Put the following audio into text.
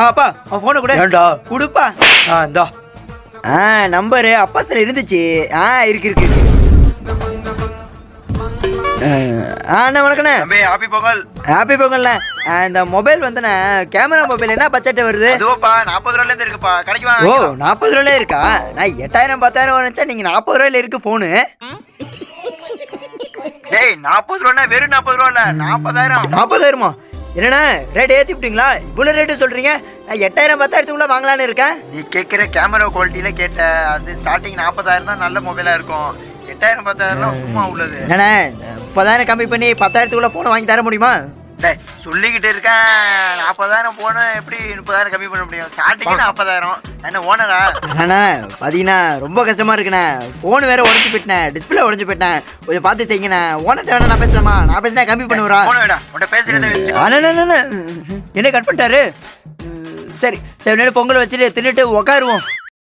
அப்பா ஃபோனை கூட ஏண்டா கொடுப்பா. இந்தா நம்பரு அப்பா சார் இருந்துச்சு. இருக்கு. அண்ணா வணக்கண்ணே. ஹாப்பி பொங்கல். ஹாப்பி பொங்கல்ண்ண. இந்த மொபைல் வந்துண்ணே கேமரா மொபைல் என்ன பட்ஜெட் வருது? அதுவாப்பா 40 ரூபாயிலேருந்து இருக்குப்பா. கிடைக்குமா? ஓ 40 ரூபாயிலே இருக்கா? நான் 8000 10,000 நினச்சா நீங்கள் 40 ரூபாயில இருக்கு ஃபோனு. டேய் 40 ரூபா வெறும் 40 ரூபா இல்ல 40,000. 40,000மா? என்னண்ணா ரேட் ஏற்றி விட்டீங்களா? இவ்வளோ ரேட்டு சொல்கிறீங்க. நான் 8000 10,000க்குள்ளே வாங்கலான்னு இருக்கேன். நீ கேட்குற கேமரா குவாலிட்டியில கேட்ட அது ஸ்டார்டிங் 40,000 தான் நல்ல மொபைலாக இருக்கும். 8000 10,000 சும்மா உள்ளது. என்னண்ணா 30,000 கம்மி பண்ணி 10,000க்குள்ளே ஃபோனை வாங்கி தர முடியுமா? டேய் சொல்லிக்கிட்டு இருக்கேன் 40,000 போன எப்படி 30,000 கம்மி பண்ண முடியும்? ஸ்டார்டிங்கே 40,000. என்ன ஓனரா? அண்ணா பார்த்தீங்கன்னா ரொம்ப கஷ்டமாக இருக்குண்ணே. ஃபோன் வேறு உடஞ்சி போயிட்டேன், டிஸ்பிளே உடஞ்சி போயிட்டேன். கொஞ்சம் பார்த்து செய்யுங்கண்ணே. ஓனர்கிட்ட வேணா நான் பேசலாமா? நான் பேசினா கம்மி பண்ணுவா? உன்ட்ட பேசுறேன். அண்ணா என்ன கட் பண்ணிட்டாரு? சரி பொங்கல் வச்சுட்டு தின்னுட்டு உட்காருவோம்.